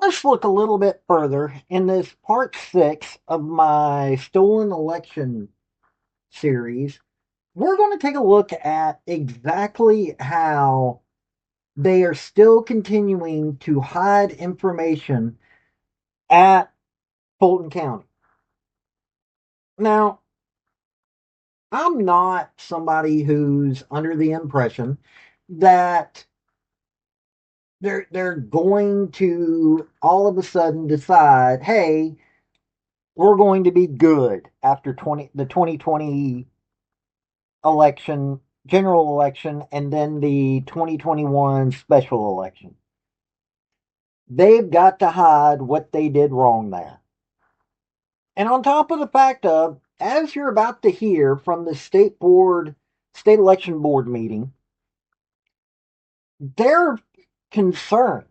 Let's look a little bit further in this part 6 of my stolen election series. We're going to take a look at exactly how they are still continuing to hide information at Fulton County. Now, I'm not somebody who's under the impression that they're going to all of a sudden decide, hey, we're going to be good after 2020 election, general election, and then the 2021 special election. They've got to hide what they did wrong there. And on top of the fact of, as you're about to hear from the state election board meeting, they're concerned.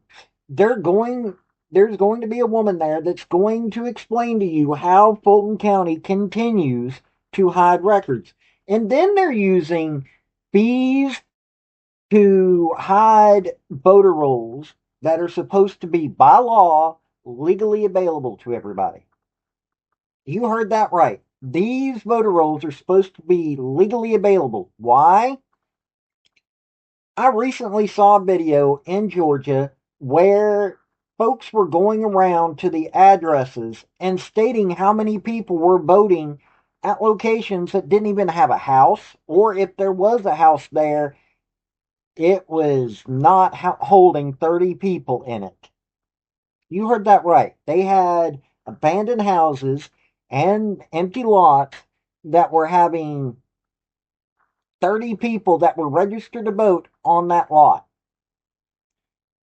They're going, there's going to be a woman there that's going to explain to you how Fulton County continues to hide records. And then they're using fees to hide voter rolls that are supposed to be by law legally available to everybody. You heard that right. These voter rolls are supposed to be legally available. Why? I recently saw a video in Georgia where folks were going around to the addresses and stating how many people were voting at locations that didn't even have a house, or if there was a house there, it was not holding 30 people in it. You heard that right. They had abandoned houses and empty lots that were having 30 people that were registered to vote on that lot.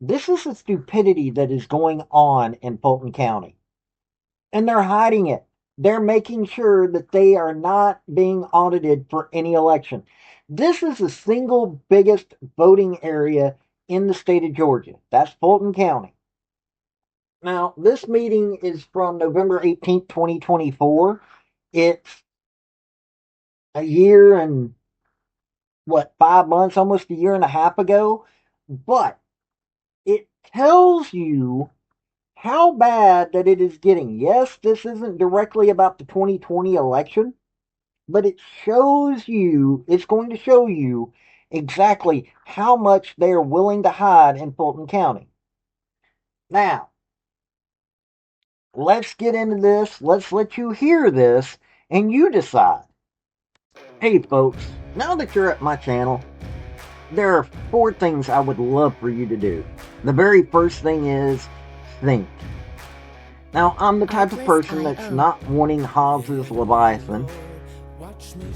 This is the stupidity that is going on in Fulton County. And they're hiding it. They're making sure that they are not being audited for any election. This is the single biggest voting area in the state of Georgia. That's Fulton County. Now, this meeting is from November 18th, 2024. It's a year and 5 months, almost a year and a half ago. But it tells you how bad that it is getting. Yes, this isn't directly about the 2020 election, but it's going to show you exactly how much they are willing to hide in Fulton County. Now, let's get into this. Let's let you hear this and you decide. Hey, folks, now that you're at my channel, there are 4 things I would love for you to do. The very first thing is think. Now, I'm the type of person that's not wanting Hobbes's Leviathan.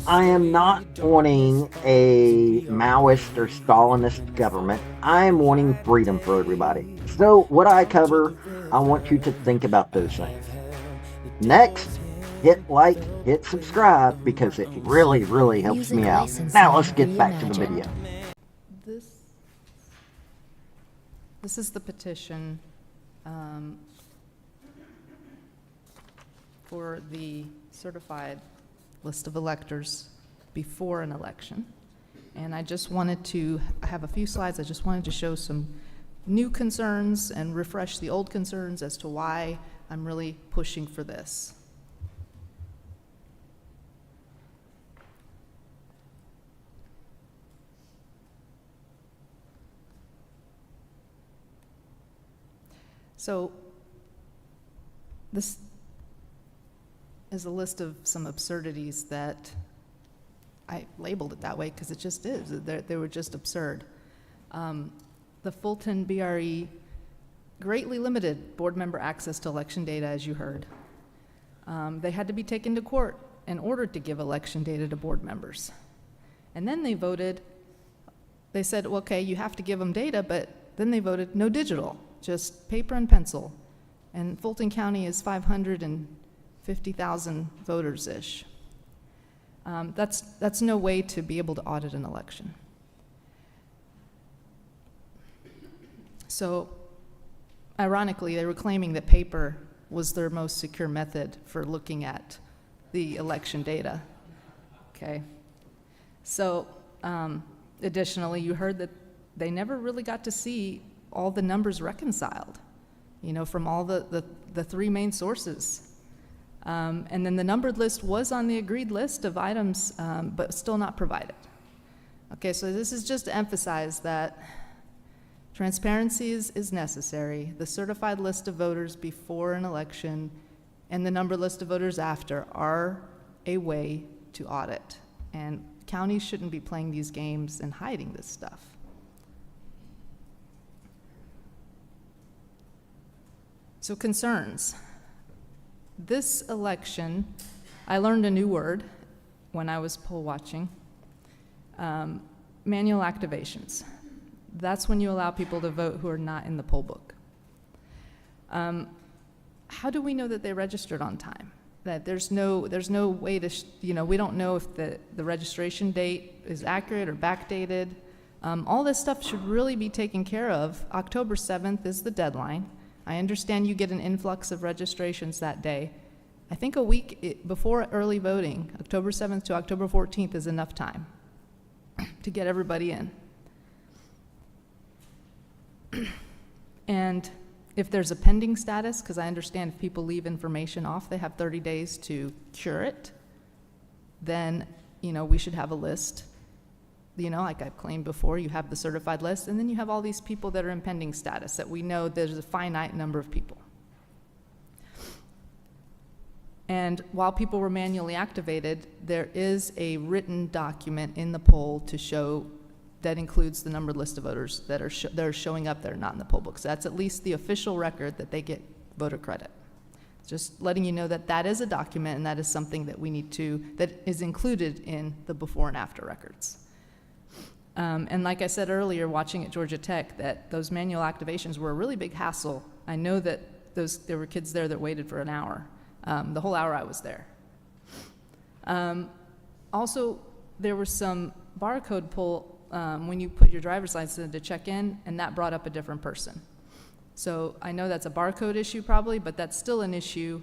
I am not wanting a Maoist or Stalinist government. I am wanting freedom for everybody. So, what I cover, I want you to think about those things. Next, hit like, hit subscribe, because it really, really helps me out. Now, let's get back to the video. This, this is the petition for the certified list of electors before an election. And I just wanted to, I have a few slides, I just wanted to show some new concerns and refresh the old concerns as to why I'm really pushing for this. So this is a list of some absurdities that I labeled it that way because it just is. They were just absurd. The Fulton BRE greatly limited board member access to election data, as you heard. They had to be taken to court in order to give election data to board members. And then they voted, they said, well, okay, you have to give them data, but then they voted no digital, just paper and pencil. And Fulton County is 550,000 voters-ish. That's no way to be able to audit an election. So, ironically, they were claiming that paper was their most secure method for looking at the election data. Okay. So, additionally, you heard that they never really got to see all the numbers reconciled. from all the three main sources. And then the numbered list was on the agreed list of items, but still not provided. Okay, so this is just to emphasize that transparency is necessary. The certified list of voters before an election and the numbered list of voters after are a way to audit. And counties shouldn't be playing these games and hiding this stuff. So concerns. This election, I learned a new word when I was poll watching. Manual activations. That's when you allow people to vote who are not in the poll book. How do we know that they registered on time? That there's no way to, we don't know if the registration date is accurate or backdated. All this stuff should really be taken care of. October 7th is the deadline. I understand you get an influx of registrations that day. I think a week before early voting, October 7th to October 14th is enough time to get everybody in. And if there's a pending status, because I understand if people leave information off, they have 30 days to cure it, then, we should have a list. Like I've claimed before, you have the certified list, and then you have all these people that are in pending status that we know there's a finite number of people. And while people were manually activated, there is a written document in the poll to show that includes the numbered list of voters that are showing up that are not in the poll book. So that's at least the official record that they get voter credit. Just letting you know that that is a document and that is something that that is included in the before and after records. And like I said earlier, watching at Georgia Tech, that those manual activations were a really big hassle. I know that there were kids there that waited for an hour, the whole hour I was there. Also, there was some barcode pull when you put your driver's license in to check in, and that brought up a different person. So I know that's a barcode issue probably, but that's still an issue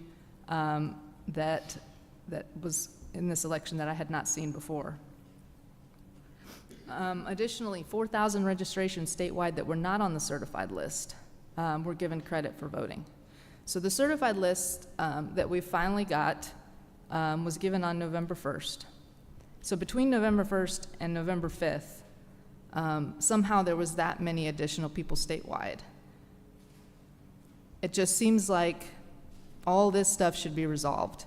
that was in this election that I had not seen before. Additionally, 4,000 registrations statewide that were not on the certified list were given credit for voting. So the certified list that we finally got was given on November 1st. So between November 1st and November 5th, somehow there was that many additional people statewide. It just seems like all this stuff should be resolved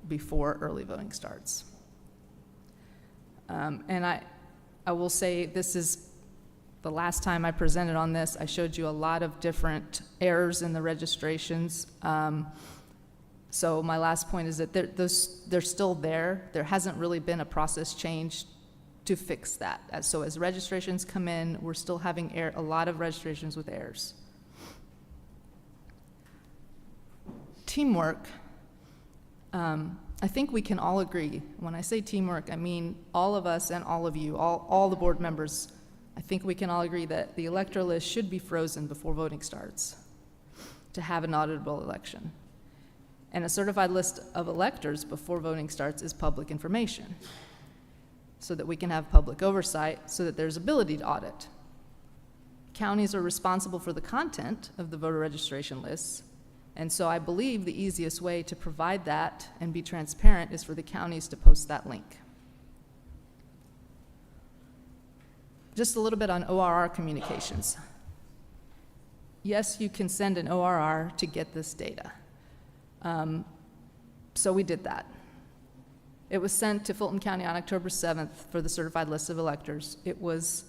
before early voting starts. And I will say this is the last time I presented on this. I showed you a lot of different errors in the registrations. So my last point is that they're still there. There hasn't really been a process change to fix that. So as registrations come in, we're still having a lot of registrations with errors. Teamwork. I think we can all agree. When I say teamwork, I mean all of us and all of you, all the board members. I think we can all agree that the electoral list should be frozen before voting starts to have an auditable election. And a certified list of electors before voting starts is public information, so that we can have public oversight, so that there's ability to audit. Counties are responsible for the content of the voter registration lists, and so I believe the easiest way to provide that and be transparent is for the counties to post that link. Just a little bit on ORR communications. Yes, you can send an ORR to get this data. So we did that. It was sent to Fulton County on October 7th for the certified list of electors. It was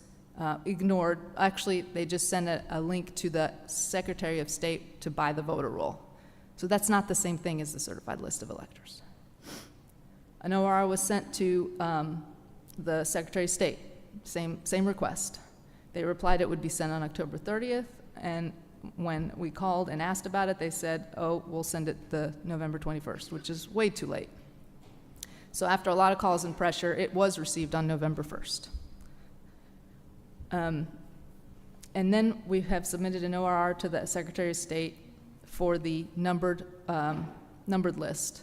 ignored. Actually, they just sent a link to the Secretary of State to buy the voter roll. So that's not the same thing as the certified list of electors. An ORR was sent to the Secretary of State, same request. They replied it would be sent on October 30th, and when we called and asked about it, they said, oh, we'll send it the November 21st, which is way too late. So after a lot of calls and pressure, it was received on November 1st. And then we have submitted an ORR to the Secretary of State for the numbered list.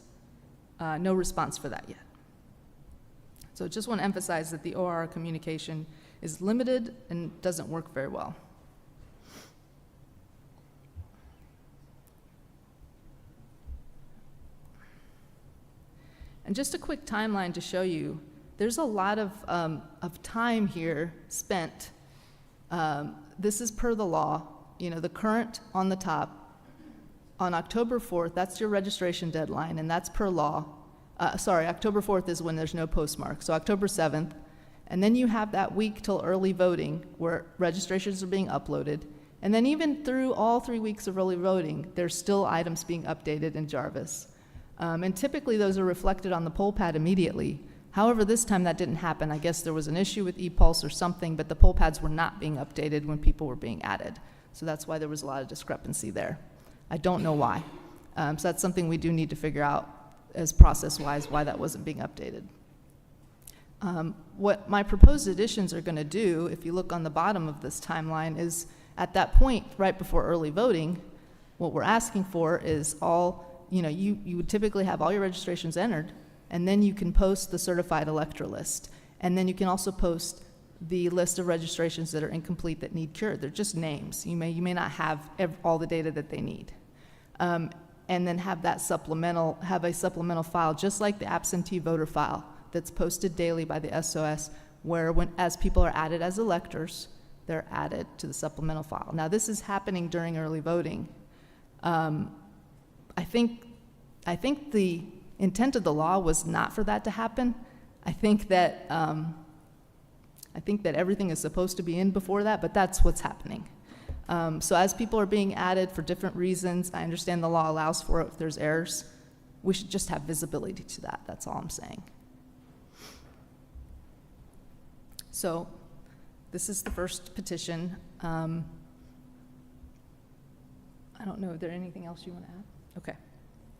No response for that yet. So just want to emphasize that the ORR communication is limited and doesn't work very well. And just a quick timeline to show you, there's a lot of time here spent. This is per the law. You know, the current on the top, on October 4th, that's your registration deadline, and that's per law. October 4th is when there's no postmark, so October 7th. And then you have that week till early voting where registrations are being uploaded. And then even through all 3 weeks of early voting, there's still items being updated in Jarvis. And typically those are reflected on the poll pad immediately. However, this time that didn't happen. I guess there was an issue with ePulse or something, but the poll pads were not being updated when people were being added. So that's why there was a lot of discrepancy there. I don't know why. So that's something we do need to figure out as process-wise why that wasn't being updated. What my proposed additions are going to do, if you look on the bottom of this timeline, is at that point, right before early voting, what we're asking for is you would typically have all your registrations entered, and then you can post the certified elector list. And then you can also post the list of registrations that are incomplete that need cured. They're just names. You may not have all the data that they need. And then have a supplemental file, just like the absentee voter file that's posted daily by the SOS, where as people are added as electors, they're added to the supplemental file. Now, this is happening during early voting. I think the intent of the law was not for that to happen. I think that everything is supposed to be in before that, but that's what's happening. So as people are being added for different reasons, I understand the law allows for it if there's errors. We should just have visibility to that. That's all I'm saying. So this is the first petition. I don't know, is there anything else you want to add? Okay.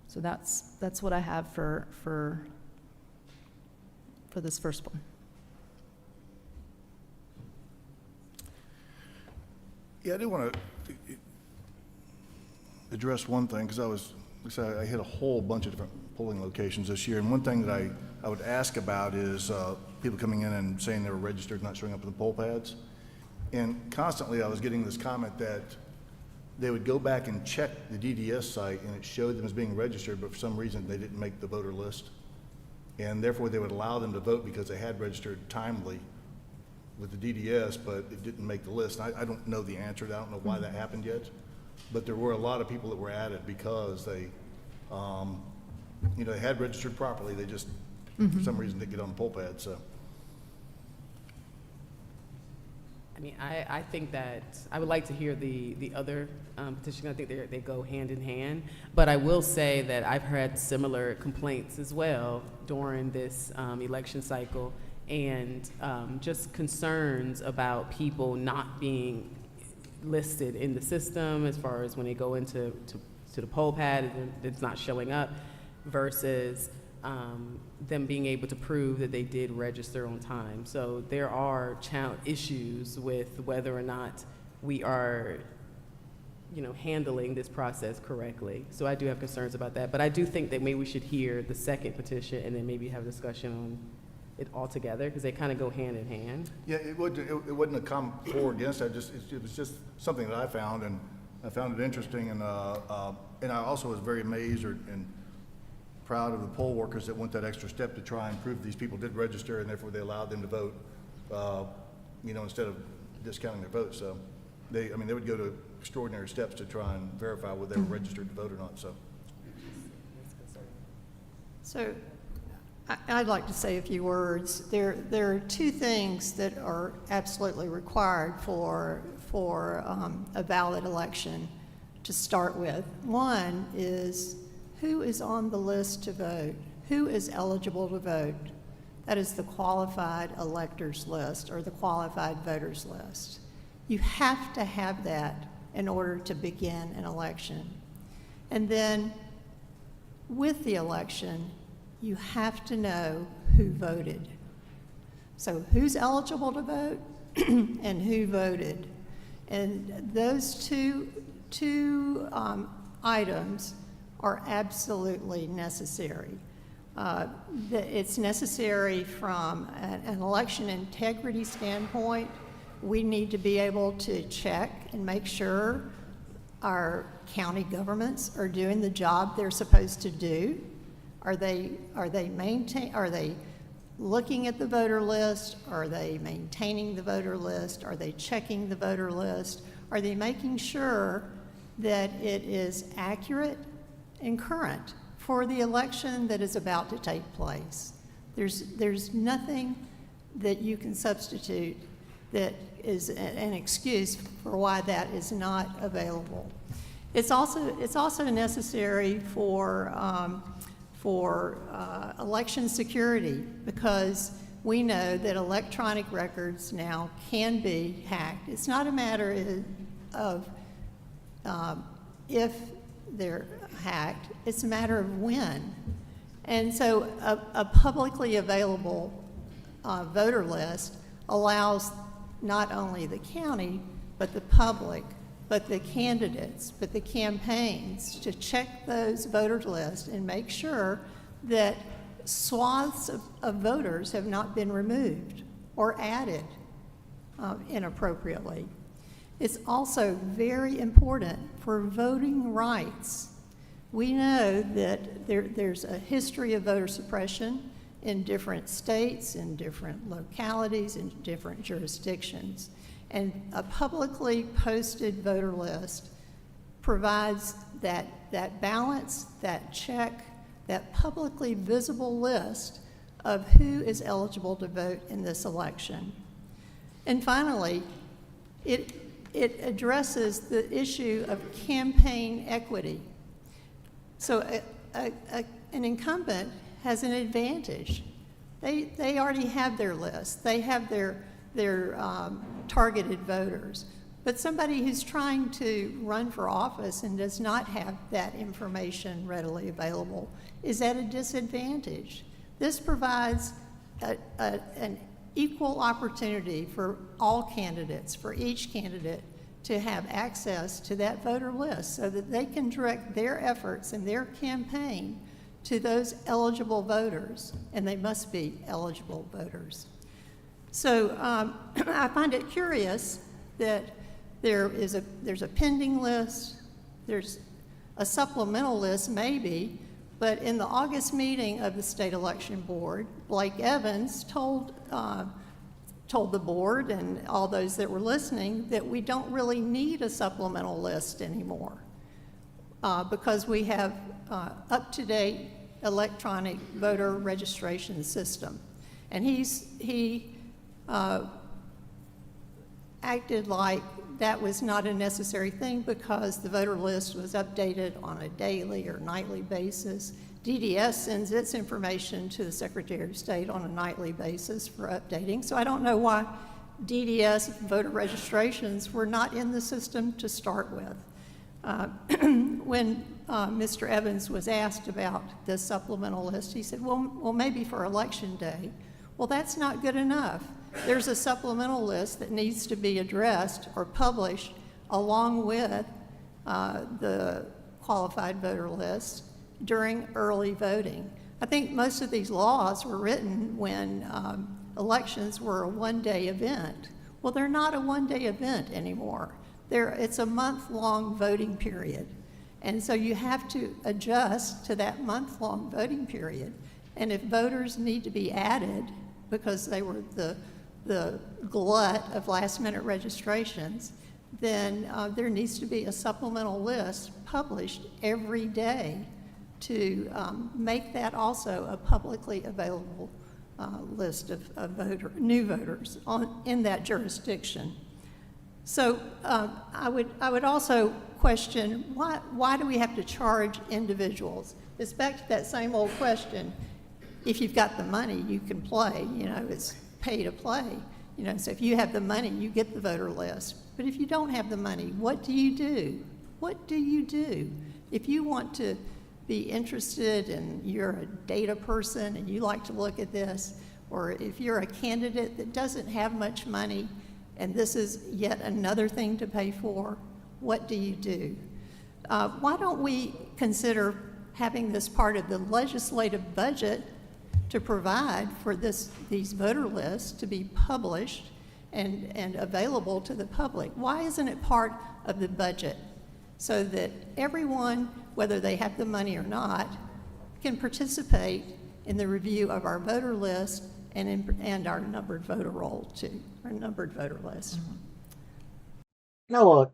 So that's what I have for this first one. Yeah, I do want to address one thing, because I hit a whole bunch of different polling locations this year, and one thing that I would ask about is people coming in and saying they were registered, not showing up at the poll pads. And constantly I was getting this comment that they would go back and check the DDS site and it showed them as being registered, but for some reason they didn't make the voter list. And therefore they would allow them to vote because they had registered timely with the DDS, but it didn't make the list. I don't know the answer to that. I don't know why that happened yet, but there were a lot of people that were added because they, they had registered properly. They just, for some reason, didn't get on the poll pad. So, I mean, I think that I would like to hear the other petition. I think they go hand in hand. But I will say that I've had similar complaints as well during this election cycle, and just concerns about people not being listed in the system as far as when they go into the poll pad, it's not showing up, versus them being able to prove that they did register on time. So there are issues with whether or not we are, handling this process correctly. So I do have concerns about that. But I do think that maybe we should hear the second petition and then maybe have a discussion on it all together, because they kind of go hand in hand. yeah, it wasn't a come forward against. It was just something that I found, and I found it interesting, and I also was very amazed and proud of the poll workers that went that extra step to try and prove these people did register, and therefore they allowed them to vote, instead of discounting their votes. So they would go to extraordinary steps to try and verify whether they were registered to vote or not. So I'd like to say a few words. There are two things that are absolutely required for a valid election to start with. One is, who is on the list to vote? Who is eligible to vote? That is the qualified electors list, or the qualified voters list. You have to have that in order to begin an election. And then with the election, you have to know who voted. So who's eligible to vote and who voted. And those two items are absolutely necessary. It's necessary from an election integrity standpoint. We need to be able to check and make sure our county governments are doing the job they're supposed to do. Are they looking at the voter list? Are they maintaining the voter list? Are they checking the voter list? Are they making sure that it is accurate and current for the election that is about to take place? There's nothing that you can substitute that is an excuse for why that is not available. It's also necessary for election security, because we know that electronic records now can be hacked. It's not a matter of if they're hacked, it's a matter of when. And so a publicly available voter list allows not only the county, but the public, but the candidates, but the campaigns to check those voter lists and make sure that swaths of voters have not been removed or added inappropriately. It's also very important for voting rights. We know that there's a history of voter suppression in different states, in different localities, in different jurisdictions. And a publicly posted voter list provides that balance, that check, that publicly visible list of who is eligible to vote in this election. And finally, it addresses the issue of campaign equity. So an incumbent has an advantage. They already have their list. They have their targeted voters. But somebody who's trying to run for office and does not have that information readily available is at a disadvantage. This provides an equal opportunity for all candidates, for each candidate to have access to that voter list so that they can direct their efforts and their campaign to those eligible voters, and they must be eligible voters. So I find it curious that there's a pending list, there's a supplemental list maybe, but in the August meeting of the State Election Board, Blake Evans told the board and all those that were listening that we don't really need a supplemental list anymore because we have up-to-date electronic voter registration system. And he acted like that was not a necessary thing because the voter list was updated on a daily or nightly basis. DDS sends its information to the Secretary of State on a nightly basis for updating. So I don't know why DDS voter registrations were not in the system to start with. When Mr. Evans was asked about this supplemental list, he said, well, maybe for Election Day. Well, that's not good enough. There's a supplemental list that needs to be addressed or published along with the qualified voter list during early voting. I think most of these laws were written when elections were a one-day event. Well, they're not a one-day event anymore. It's a month-long voting period. And so you have to adjust to that month-long voting period. And if voters need to be added because they were the glut of last-minute registrations, then there needs to be a supplemental list published every day to make that also a publicly available list of new voters in that jurisdiction. So I would also question why do we have to charge individuals? It's back to that same old question. If you've got the money, you can play. It's pay to play. So if you have the money, you get the voter list. But if you don't have the money, what do you do? What do you do? If you want to be interested and you're a data person and you like to look at this, or if you're a candidate that doesn't have much money and this is yet another thing to pay for, what do you do? Why don't we consider having this part of the legislative budget to provide for these voter lists to be published and available to the public? Why isn't it part of the budget so that everyone, whether they have the money or not, can participate in the review of our voter list and our numbered voter roll too, our numbered voter list. Now look,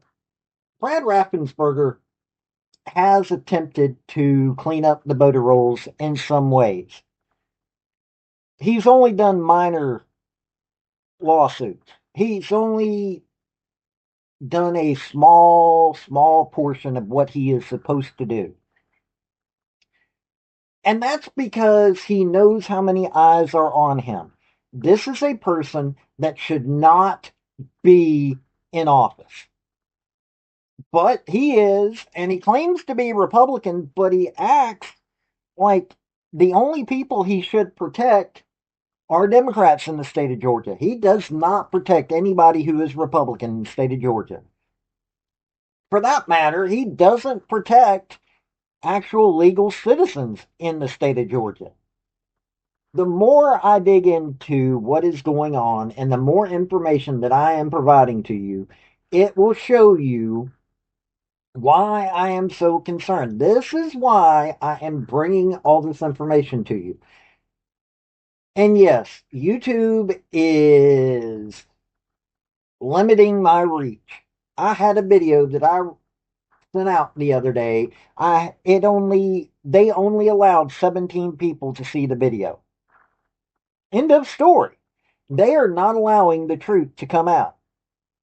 Brad Raffensperger has attempted to clean up the voter rolls in some ways. He's only done minor lawsuits. He's only done a small portion of what he is supposed to do. And that's because he knows how many eyes are on him. This is a person that should not be in office. But he is, and he claims to be Republican, but he acts like the only people he should protect are Democrats in the state of Georgia. He does not protect anybody who is Republican in the state of Georgia. For that matter, he doesn't protect actual legal citizens in the state of Georgia. The more I dig into what is going on and the more information that I am providing to you, it will show you why I am so concerned. This is why I am bringing all this information to you. And yes, YouTube is limiting my reach. I had a video that I sent out the other day. They only allowed 17 people to see the video. End of story. They are not allowing the truth to come out.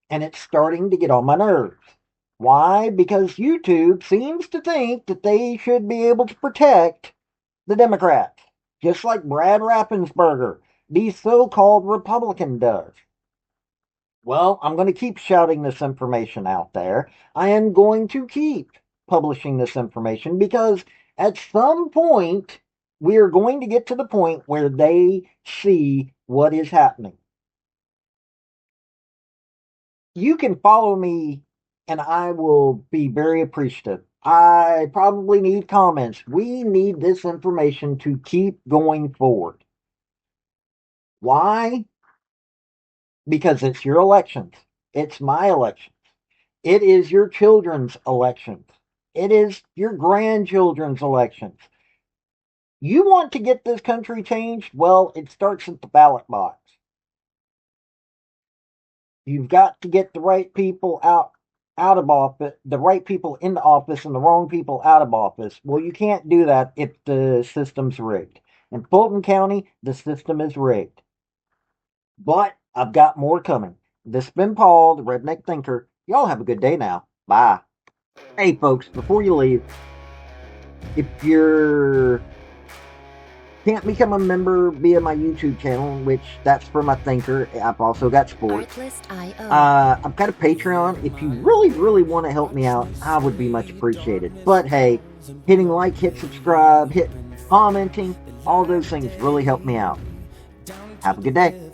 And it's starting to get on my nerves. Why? Because YouTube seems to think that they should be able to protect the Democrats, just like Brad Raffensperger, the so-called Republican, does. Well, I'm going to keep shouting this information out there. I am going to keep publishing this information because at some point, we are going to get to the point where they see what is happening. You can follow me and I will be very appreciative. I probably need comments. We need this information to keep going forward. Why? Because it's your elections. It's my elections. It is your children's elections. It is your grandchildren's elections. You want to get this country changed? Well, it starts at the ballot box. You've got to get the right people out of office, the right people into office and the wrong people out of office. Well, you can't do that if the system's rigged. In Fulton County, the system is rigged. But I've got more coming. This has been Paul, the Redneck Thinker. Y'all have a good day now. Bye. Hey, folks, before you leave, if you can't become a member via my YouTube channel, which that's for my thinker, I've also got sports. I've got a Patreon. If you really want to help me out, I would be much appreciated. But hey, hitting like, hit subscribe, hit commenting, all those things really help me out. Have a good day.